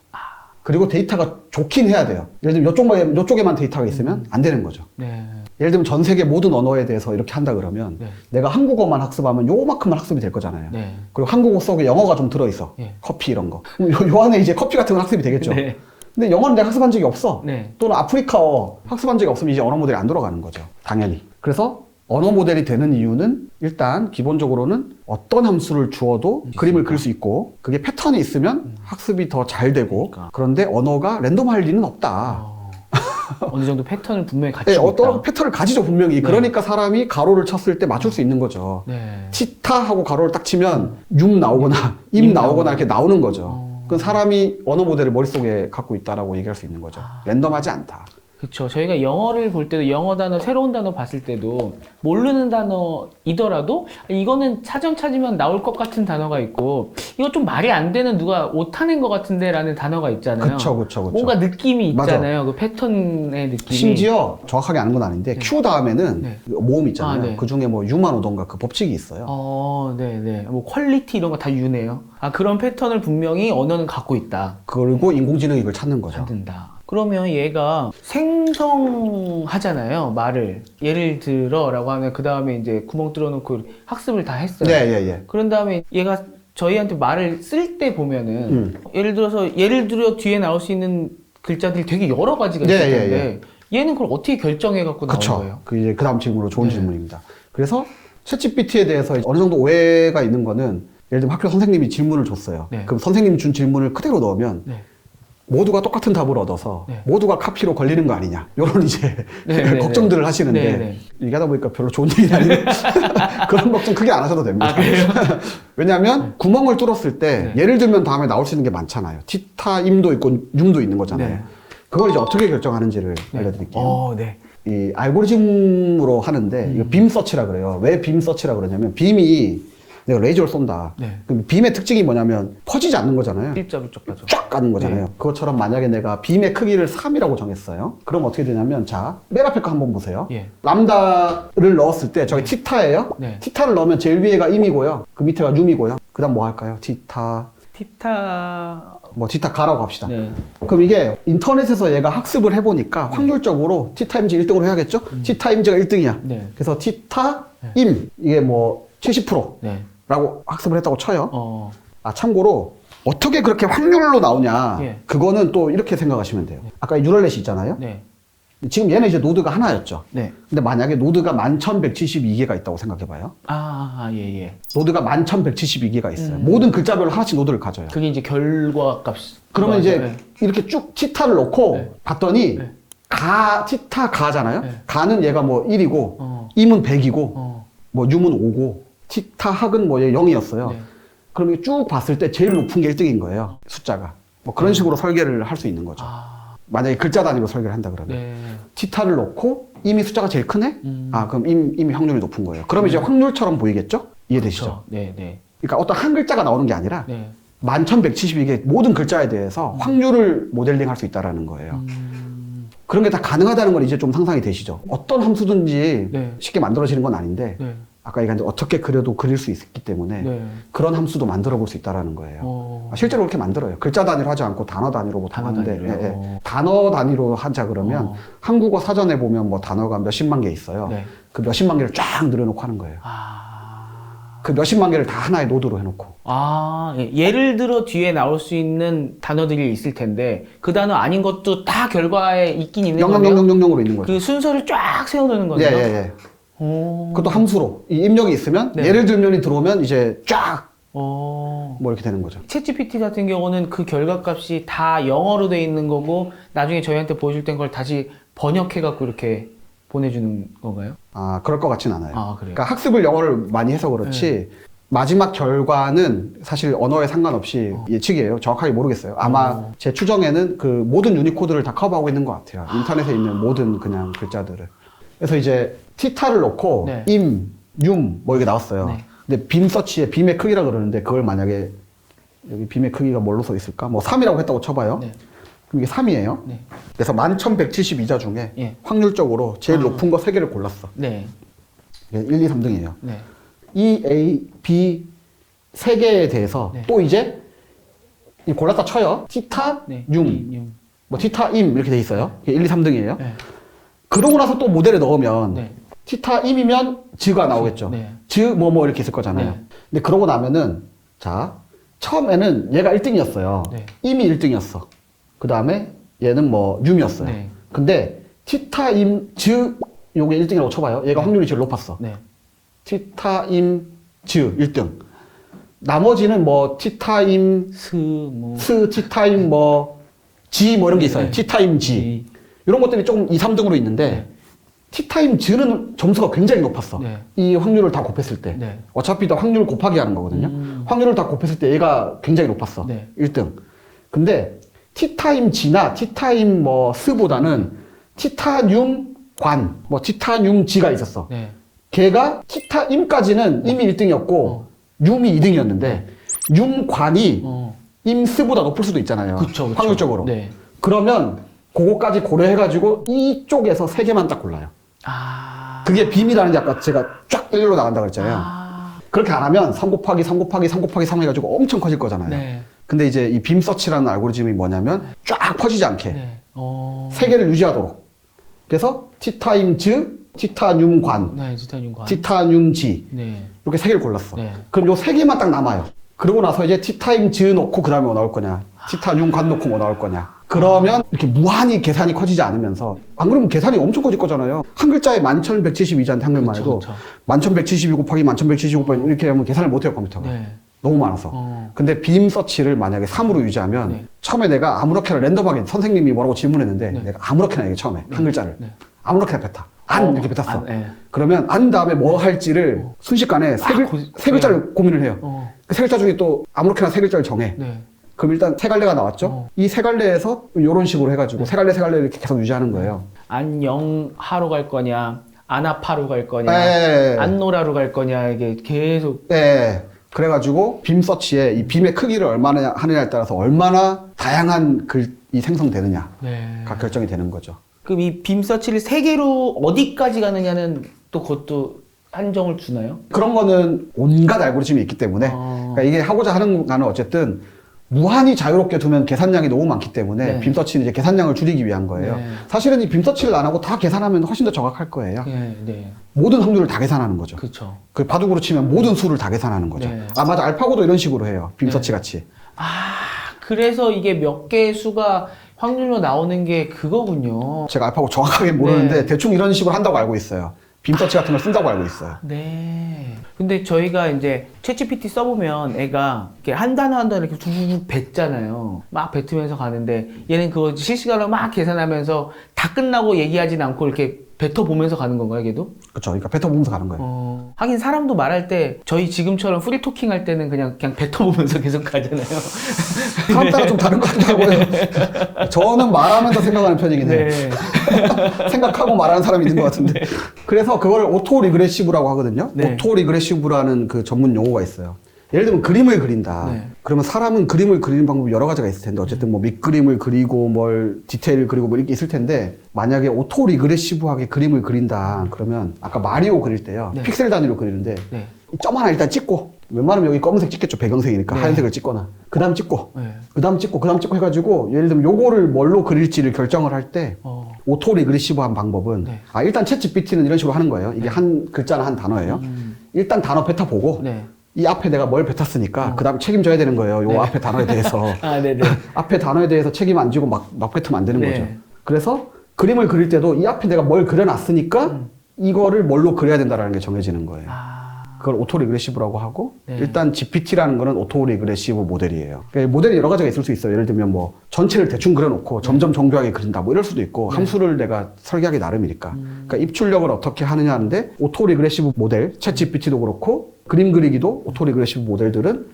그리고 데이터가 좋긴 해야 돼요. 예를 들면 이쪽에만 데이터가 있으면 안 되는 거죠. 예를 들면 전 세계 모든 언어에 대해서 이렇게 한다 그러면 내가 한국어만 학습하면 요만큼만 학습이 될 거잖아요. 그리고 한국어 속에 영어가 좀 들어있어. 커피 이런 거. 요 안에 이제 커피 같은 건 학습이 되겠죠. 근데 영어는 내가 학습한 적이 없어. 또는 아프리카어 학습한 적이 없으면 이제 언어 모델이 안 돌아가는 거죠. 당연히. 그래서 언어 모델이 되는 이유는 일단 기본적으로는 어떤 함수를 주어도 그림을 그릴 수 있고 그게 패턴이 있으면 학습이 더 잘 되고 그런데 언어가 랜덤할 리는 없다. 어느 정도 패턴을 분명히 갖추고 네, 어떤 있다. 패턴을 가지죠, 분명히. 네. 그러니까 사람이 가로를 쳤을 때 맞출 수 있는 거죠. 네. 티타 하고 가로를 딱 치면 윰 나오거나 임 나오거나 이렇게 나오는 거죠. 그건 사람이 언어 모델을 머릿속에 갖고 있다라고 얘기할 수 있는 거죠. 랜덤하지 않다. 그렇죠. 저희가 영어를 볼 때도 영어 단어, 새로운 단어 봤을 때도 모르는 단어이더라도 이거는 사전 찾으면 나올 것 같은 단어가 있고 이거 좀 말이 안 되는 누가 오타낸 것 같은데 라는 단어가 있잖아요. 그쵸. 뭔가 느낌이 맞아. 있잖아요. 그 패턴의 느낌이. 심지어 정확하게 아는 건 아닌데 Q 다음에는 네. 모음 있잖아요. 네. 그 중에 뭐 유만 오던가 그 법칙이 있어요. 네네. 뭐 퀄리티 이런 거 다 유네요. 그런 패턴을 분명히 언어는 갖고 있다. 그리고 인공지능이 이걸 찾는 거죠. 찾는다. 그러면 얘가 생성하잖아요, 말을. 예를 들어 라고 하면 그 다음에 이제 구멍 뚫어놓고 학습을 다 했어요. 네. 그런 다음에 얘가 저희한테 말을 쓸 때보면은 예를 들어 뒤에 나올 수 있는 글자들이 되게 여러 가지가 있을 네, 텐데 얘는 그걸 어떻게 결정해 갖고 나온 그쵸. 거예요? 그 이제 그 다음 질문으로 좋은 네. 질문입니다. 그래서 챗GPT에 대해서 어느 정도 오해가 있는 거는 예를 들면 학교 선생님이 질문을 줬어요. 네. 그럼 선생님이 준 질문을 그대로 넣으면 네. 모두가 똑같은 답을 얻어서 네. 모두가 카피로 걸리는 거 아니냐. 이런 이제 네, 걱정들을 하시는데 네. 얘기하다 보니까 별로 좋은 얘기는 아니에요. 그런 걱정 크게 안 하셔도 됩니다. 그래요? 왜냐하면 구멍을 뚫었을 때 네. 예를 들면 다음에 나올 수 있는 게 많잖아요. 티타, 임도 있고 윰도 있는 거잖아요. 네. 그걸 이제 어떻게 결정하는지를 알려드릴게요. 네. 이 알고리즘으로 하는데 이거 빔 서치라 그래요. 왜 빔 서치라 그러냐면 빔이 내가 레이저를 쏜다. 네. 그럼 빔의 특징이 뭐냐면 퍼지지 않는 거잖아요. 일자로 쭉 가죠. 쫙 가는 거잖아요. 네. 그것처럼 만약에 내가 빔의 크기를 3이라고 정했어요. 그럼 어떻게 되냐면 자, 맨 앞에 거 한번 보세요. 예. 람다를 넣었을 때 저기 티타예요. 네. 티타를 넣으면 제일 위에가 임이고요. 그 밑에가 윰이고요. 그 다음 뭐 할까요? 티타 뭐 티타 가라고 합시다. 네. 그럼 이게 인터넷에서 얘가 학습을 해보니까 확률적으로 티타임즈 1등으로 해야겠죠? 티타임즈가 1등이야. 네. 그래서 티타임 이게 뭐 70%라고 네. 학습을 했다고 쳐요. 어. 참고로 어떻게 그렇게 확률로 나오냐? 예. 그거는 또 이렇게 생각하시면 돼요. 아까 뉴럴넷이 있잖아요. 네. 지금 얘는 이제 노드가 하나였죠. 네. 근데 만약에 노드가 11,172개가 있다고 생각해봐요. 예. 노드가 11,172개가 있어요. 모든 글자별로 하나씩 노드를 가져요. 그게 이제 결과 값. 그러면 이제 네. 이렇게 쭉 티타를 넣고 네. 봤더니 네. 티타 가잖아요. 네. 가는 얘가 뭐 1이고 어. 임은 100이고 어. 뭐 유은 5고 티타 학은 뭐 0이었어요. 네. 그럼 이게 쭉 봤을 때 제일 높은 게 1등인 거예요. 숫자가. 뭐 그런 식으로 설계를 할 수 있는 거죠. 만약에 글자 단위로 설계를 한다 그러면. 네. 티타를 넣고 임이 숫자가 제일 크네? 그럼 임이 확률이 높은 거예요. 그럼 이제 확률처럼 보이겠죠? 이해되시죠? 그렇죠. 네. 그러니까 어떤 한 글자가 나오는 게 아니라 네. 11,172개 모든 글자에 대해서 확률을 모델링 할 수 있다는 거예요. 그런 게 다 가능하다는 건 이제 좀 상상이 되시죠? 어떤 함수든지 네. 쉽게 만들어지는 건 아닌데 네. 아까 얘기한 대로 어떻게 그려도 그릴 수 있기 때문에 네. 그런 함수도 만들어 볼 수 있다는 거예요. 실제로 그렇게 만들어요. 글자 단위로 하지 않고 단어 단위로 보통 단어 하는데 단위로요? 단어 단위로 하자 그러면 한국어 사전에 보면 뭐 단어가 몇십만 개 있어요. 네. 그 몇십만 개를 쫙 늘어놓고 하는 거예요. 그 몇십만 개를 다 하나의 노드로 해놓고. 예를 들어 뒤에 나올 수 있는 단어들이 있을 텐데 그 단어 아닌 것도 다 결과에 있긴 있는 거예요. 00000으로 있는 거죠. 그 순서를 쫙 세워놓는 거네요. 예. 그것도 함수로 이 입력이 있으면 네. 예를 들면이 들어오면 이제 쫙 뭐 이렇게 되는 거죠. 챗GPT 같은 경우는 그 결과값이 다 영어로 돼 있는 거고 나중에 저희한테 보여줄 땐 걸 다시 번역해 갖고 이렇게 보내주는 건가요? 그럴 것 같진 않아요. 그래요? 그러니까 학습을 영어를 많이 해서 그렇지 마지막 결과는 사실 언어에 상관없이 예측이에요. 정확하게 모르겠어요. 아마 제 추정에는 그 모든 유니코드를 다 커버하고 있는 것 같아요. 인터넷에 있는 모든 그냥 글자들을. 그래서 이제 티타를 넣고 네. 임, 윰 뭐 이게 나왔어요. 네. 근데 빔 서치에 빔의 크기라 그러는데 그걸 만약에 여기 빔의 크기가 뭘로 써 있을까? 뭐 3이라고 했다고 쳐봐요. 네. 그럼 이게 3이에요. 네. 그래서 11,172자 중에 예. 확률적으로 제일 높은 거 3개를 골랐어. 네. 1, 2, 3등이에요. 네. E, A, B 3개에 대해서 네. 또 이제 이 골랐다 쳐요. 티타, 네. 윰, 뭐 티타, 임 이렇게 돼 있어요. 이게 1, 2, 3등이에요. 네. 그러고 나서 또 모델에 넣으면 네. 티타, 임이면 즈가 나오겠죠. 네. 즈, 뭐 이렇게 있을 거잖아요. 네. 근데 그러고 나면은 자 처음에는 얘가 1등이었어요. 네. 임이 1등이었어. 그 다음에 얘는 뭐 윰이었어요. 네. 근데 티타, 임, 즈 요게 1등이라고 쳐봐요. 얘가 확률이 제일 높았어. 네. 티타, 임, 즈 1등. 나머지는 뭐 티타임, 뭐. 티타임 뭐 지 뭐 이런 게 있어요. 네. 티타임 지. 이런 것들이 조금 2, 3등으로 있는데 네. 티타임 즈는 점수가 굉장히 높았어. 네. 이 확률을 다 곱했을 때. 네. 어차피 다 확률 곱하기 하는 거거든요. 확률을 다 곱했을 때 얘가 굉장히 높았어. 네. 1등. 근데 티타임 G나 티타임 뭐 스보다는 티타늄 관, 뭐 티타늄 G가 있었어. 네. 걔가 티타임까지는 임이 1등이었고 륨이 2등이었는데 륨관이 임스보다 높을 수도 있잖아요. 그쵸. 확률적으로. 네. 그러면 그거까지 고려해가지고 이쪽에서 3개만 딱 골라요. 아. 그게 빔이라는 게 아까 제가 쫙 일로 나간다 그랬잖아요. 그렇게 안 하면 3 곱하기 3 곱하기 3 곱하기 3 해가지고 엄청 커질 거잖아요. 네. 근데 이제 이 빔 서치라는 알고리즘이 뭐냐면 쫙 퍼지지 않게 네. 3개를 유지하도록. 그래서 티타임 즈, 티타늄 관, 네, 티타늄관. 티타늄 G 네. 이렇게 3개를 골랐어. 네. 그럼 요 3개만 딱 남아요. 그러고 나서 이제 티타임 즈 넣고 그 다음에 뭐 나올 거냐, 티타늄 관 넣고 뭐 나올 거냐. 그러면 이렇게 무한히 계산이 커지지 않으면서 안 그러면 계산이 엄청 커질 거잖아요. 한 글자에 11,172자인데 한글만 해도 11,172 곱하기 11,172 곱하기 이렇게 하면 계산을 못해요 컴퓨터가. 네. 너무 많아서. 근데 빔 서치를 만약에 3으로 유지하면 네. 처음에 내가 아무렇게나 랜덤하게 선생님이 뭐라고 질문했는데 네. 내가 아무렇게나 얘기해 처음에 한 글자를 네. 아무렇게나 뱉다. 안 이렇게 뱉었어. 네. 그러면 안 다음에 뭐 할지를 순식간에 세 글자를 고민을 해요. 그 세 글자 중에 또 아무렇게나 세 글자를 정해. 네. 그럼 일단 세 갈래가 나왔죠. 이 세 갈래에서 이런 식으로 해가지고 세 갈래 이렇게 계속 유지하는 거예요. 안영하로 갈 거냐, 안아파로 갈 거냐, 네. 안노라로 갈 거냐 이게 계속. 네. 그래가지고 빔 서치에 이 빔의 크기를 얼마나 하느냐에 따라서 얼마나 다양한 글이 생성되느냐가 네. 결정이 되는 거죠. 그럼 이 빔 서치를 3개로 어디까지 가느냐는 또 그것도 한정을 주나요? 그런 거는 온갖 알고리즘이 있기 때문에 그러니까 이게 하고자 하는 거는 어쨌든 무한히 자유롭게 두면 계산량이 너무 많기 때문에 네. 빔 서치는 이제 계산량을 줄이기 위한 거예요. 네. 사실은 이 빔 서치를 안 하고 다 계산하면 훨씬 더 정확할 거예요. 네, 네. 모든 확률을 다 계산하는 거죠. 그렇죠. 그 바둑으로 치면 모든 수를 다 계산하는 거죠. 네. 아 맞아, 알파고도 이런 식으로 해요. 빔 서치 같이. 그래서 이게 몇 개의 수가 확률로 나오는 게 그거군요. 제가 알파고 정확하게 모르는데 네. 대충 이런 식으로 한다고 알고 있어요. 빔 서치 같은 걸 쓴다고 알고 있어요. 네. 근데 저희가 이제 챗GPT 써보면 애가 이렇게 한 단어 한 단어 이렇게 툭툭 뱉잖아요. 막 뱉으면서 가는데 얘는 그거 실시간으로 막 계산하면서 다 끝나고 얘기하진 않고 이렇게 뱉어보면서 가는 건가요, 걔도? 그렇죠. 그러니까 뱉어보면서 가는 거예요. 하긴 사람도 말할 때 저희 지금처럼 프리 토킹 할 때는 그냥 뱉어보면서 계속 가잖아요. 사람 따라 좀 다른 것 같기도 하고요. 저는 말하면서 생각하는 편이긴 해요. 네. 생각하고 말하는 사람이 있는 것 같은데. 그래서 그걸 오토 리그레시브라고 하거든요. 네. 오토 리그레시브라는 그 전문 용어가 있어요. 예를 들면 그림을 그린다. 네. 그러면 사람은 그림을 그리는 방법이 여러 가지가 있을 텐데 어쨌든 뭐 밑그림을 그리고 뭘 디테일을 그리고 뭐 이렇게 있을 텐데 만약에 오토 리그레시브하게 그림을 그린다. 그러면 아까 마리오 그릴 때요. 네. 픽셀 단위로 그리는데 네. 점 하나 일단 찍고 웬만하면 여기 검은색 찍겠죠. 배경색이니까 네. 하얀색을 찍거나 그 다음 찍고 네. 그 다음 찍고 그 다음 찍고 해가지고 예를 들면 요거를 뭘로 그릴지를 결정을 할 때 오토 리그레시브한 방법은 네. 일단 챗 GPT는 이런 식으로 하는 거예요. 이게 한 글자나 한 단어예요. 일단 단어 뱉어보고 네. 이 앞에 내가 뭘 뱉었으니까 그 다음에 책임져야 되는 거예요. 요 네. 앞에 단어에 대해서. 아, 네네. 앞에 단어에 대해서 책임 안 지고 막 뱉으면 안 되는 네. 거죠. 그래서 그림을 그릴 때도 이 앞에 내가 뭘 그려놨으니까 이거를 뭘로 그려야 된다는 게 정해지는 거예요. 그걸 오토 리그레시브라고 하고 네. 일단 GPT라는 거는 오토 리그레시브 모델이에요. 그러니까 모델이 여러 가지가 있을 수 있어요. 예를 들면 뭐 전체를 대충 그려놓고 점점 정교하게 그린다 뭐 이럴 수도 있고 함수를 내가 설계하기 나름이니까. 그러니까 입출력을 어떻게 하느냐 하는데 오토 리그레시브 모델, 챗 GPT도 그렇고 그림 그리기도 오토 리그레시브 모델들은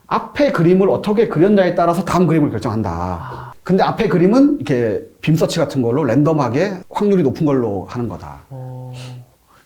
앞에 그림을 어떻게 그렸냐에 따라서 다음 그림을 결정한다. 근데 앞에 그림은 이렇게 빔 서치 같은 걸로 랜덤하게 확률이 높은 걸로 하는 거다.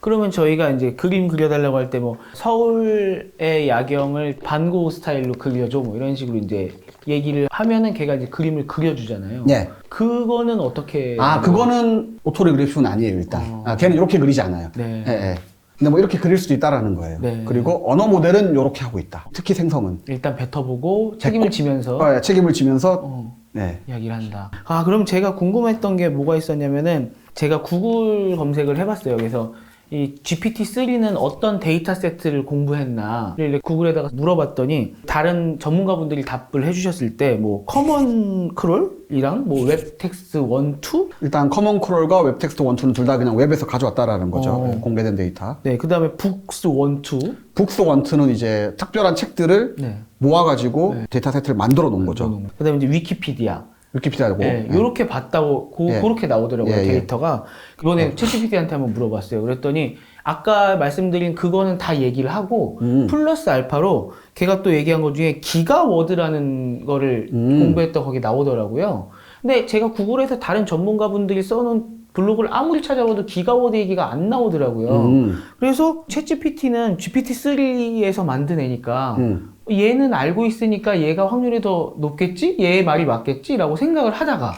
그러면 저희가 이제 그림 그려달라고 할 때 뭐 서울의 야경을 반고 스타일로 그려줘 뭐 이런 식으로 이제 얘기를 하면은 걔가 이제 그림을 그려주잖아요. 네. 그거는 어떻게? 그거는 오토 리그레시브는 아니에요, 일단. 걔는 이렇게 그리지 않아요. 네. 예, 예. 근데 뭐 이렇게 그릴 수도 있다라는 거예요. 네. 그리고 언어 모델은 이렇게 하고 있다. 특히 생성은. 일단 뱉어보고 책임을 지면서 예, 책임을 지면서 네. 이야기를 한다. 그럼 제가 궁금했던 게 뭐가 있었냐면은 제가 구글 검색을 해봤어요. 그래서 이 GPT-3는 어떤 데이터 세트를 공부했나를 구글에다가 물어봤더니 다른 전문가분들이 답을 해주셨을 때 뭐 커먼 크롤이랑 뭐 웹텍스트 1, 2? 일단 커먼 크롤과 웹텍스트 1, 2는 둘 다 그냥 웹에서 가져왔다라는 거죠. 공개된 데이터. 네, 그 다음에 북스 1, 2. 북스 1, 2는 이제 특별한 책들을 네. 모아가지고 데이터 세트를 만들어 놓은 거죠. 그 다음에 이제 위키피디아. 위키피디아고. 네, 요렇게 봤다고 예. 그렇게 나오더라고요. 예, 예. 데이터가. 이번에 챗GPT한테 한번 물어봤어요. 그랬더니 아까 말씀드린 그거는 다 얘기를 하고 플러스 알파로 걔가 또 얘기한 것 중에 기가워드라는 거를 공부했다 거기 나오더라고요. 근데 제가 구글에서 다른 전문가분들이 써놓은 블로그를 아무리 찾아봐도 기가워드 얘기가 안 나오더라고요. 그래서 챗GPT는 GPT-3에서 만든 애니까 얘는 알고 있으니까 얘가 확률이 더 높겠지? 얘의 말이 맞겠지? 라고 생각을 하다가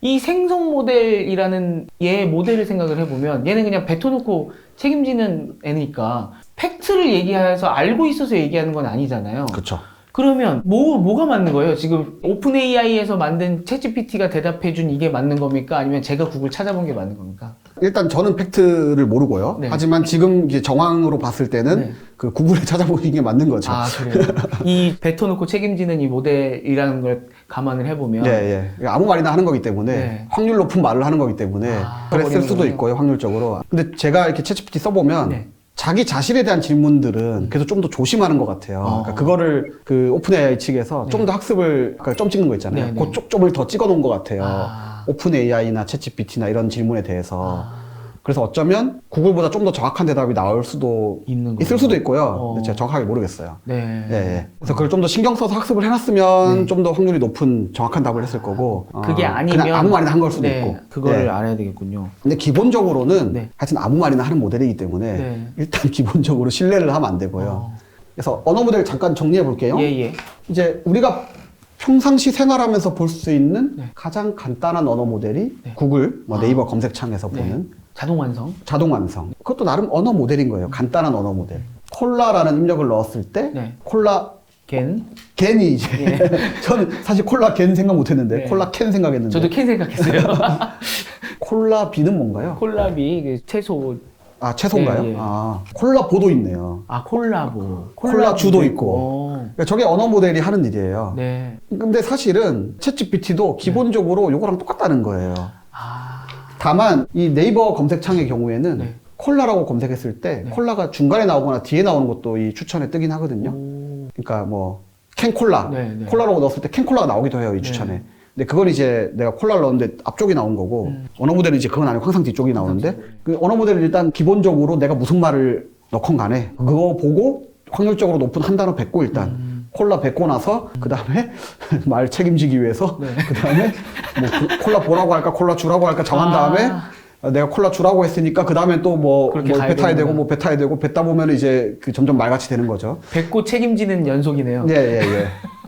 이 생성 모델이라는 얘의 모델을 생각을 해보면 얘는 그냥 뱉어놓고 책임지는 애니까 팩트를 얘기해서 알고 있어서 얘기하는 건 아니잖아요. 그렇죠. 그러면 뭐가 맞는 거예요? 지금 오픈 AI에서 만든 챗GPT가 대답해준 이게 맞는 겁니까? 아니면 제가 구글 찾아본 게 맞는 겁니까? 일단 저는 팩트를 모르고요. 네. 하지만 지금 이제 정황으로 봤을 때는 네. 그 구글에 찾아보는 게 맞는 거죠. 아, 그래요? 이 뱉어놓고 책임지는 이 모델이라는 걸 감안을 해보면 예, 예. 아무 말이나 하는 거기 때문에 네. 확률 높은 말을 하는 거기 때문에 그랬을 수도 거군요. 있고요, 확률적으로. 근데 제가 이렇게 챗GPT 써보면 네. 자기 자신에 대한 질문들은 그래서 좀 더 조심하는 것 같아요. 그러니까 그거를 그 오픈 AI 측에서 좀 더 학습을, 그러니까 점 찍는 거 있잖아요. 네, 네. 그 점을 더 찍어 놓은 것 같아요. 아. 오픈 AI나 챗GPT나 이런 질문에 대해서. 그래서 어쩌면 구글보다 좀 더 정확한 대답이 나올 수도 있는 있을 거군요. 수도 있고요. 근데 제가 정확하게 모르겠어요. 네. 예, 예. 그래서 그걸 좀 더 신경 써서 학습을 해놨으면 좀 더 확률이 높은 정확한 답을 했을 거고. 그게 아니면 그냥 아무 말이나 한 걸 수도 네, 있고. 그거를 예. 알아야 되겠군요. 근데 기본적으로는 네. 하여튼 아무 말이나 하는 모델이기 때문에 네. 일단 기본적으로 신뢰를 하면 안 되고요. 그래서 언어 모델 잠깐 정리해 볼게요. 예. 이제 우리가 평상시 생활하면서 볼 수 있는 네. 가장 간단한 언어 모델이 구글, 뭐 네이버 검색창에서 보는 자동 완성. 자동 완성. 그것도 나름 언어 모델인 거예요. 간단한 언어 모델. 콜라라는 입력을 넣었을 때 네. 콜라 겐. 겐이 이제 저는 사실 콜라 겐 생각 못 했는데 네. 콜라 캔 생각했는데 저도 캔 생각했어요. 콜라 비는 뭔가요? 콜라비, 그 채소. 아, 채소인가요? 예, 예. 아, 콜라 보도 있네요. 아, 콜라보. 콜라 주도 있고. 어. 그러니까 저게 언어 모델이 하는 일이에요. 네. 근데 사실은 챗GPT도 기본적으로 요거랑 똑같다는 거예요. 아. 다만 이 네이버 검색창의 경우에는 네. 콜라라고 검색했을 때 콜라가 중간에 나오거나 뒤에 나오는 것도 이 추천에 뜨긴 하거든요. 오. 그러니까 뭐 캔콜라, 네, 네. 콜라라고 넣었을 때 캔콜라가 나오기도 해요, 이 추천에. 근데 그건 이제 내가 콜라를 넣었는데 앞쪽이 나온 거고 언어 모델은 이제 그건 아니고 항상 뒤쪽이 나오는데 그 언어 모델은 일단 기본적으로 내가 무슨 말을 넣건 간에 그거 보고 확률적으로 높은 한 단어 뱉고 일단 콜라 뱉고 나서 그 다음에 말 책임지기 위해서 그 다음에 뭐 콜라 보라고 할까 콜라 주라고 할까 정한 다음에 내가 콜라 주라고 했으니까 그 다음에 또 뭐 그렇게 가야 뱉어야 되고 되는구나. 뭐 뱉어야 되고 뱉다 보면 이제 그 점점 말같이 되는 거죠. 뱉고 책임지는 연속이네요. 예.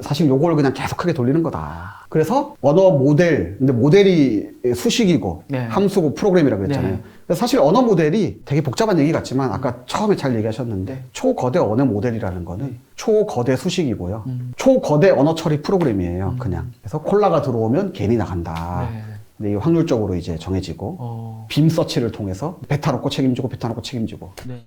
사실 요걸 그냥 계속 크게 돌리는 거다. 그래서 언어 모델, 근데 모델이 수식이고 네. 함수고 프로그램이라고 그랬잖아요. 네. 그래서 사실 언어 모델이 되게 복잡한 얘기 같지만 아까 처음에 잘 얘기하셨는데 네. 초거대 언어 모델이라는 거는 초거대 수식이고요. 초거대 언어 처리 프로그램이에요. 그냥. 그래서 콜라가 들어오면 괜히 나간다. 네. 근데 이게 확률적으로 이제 정해지고 빔 서치를 통해서 뱉어놓고 책임지고 뱉어놓고 책임지고 네.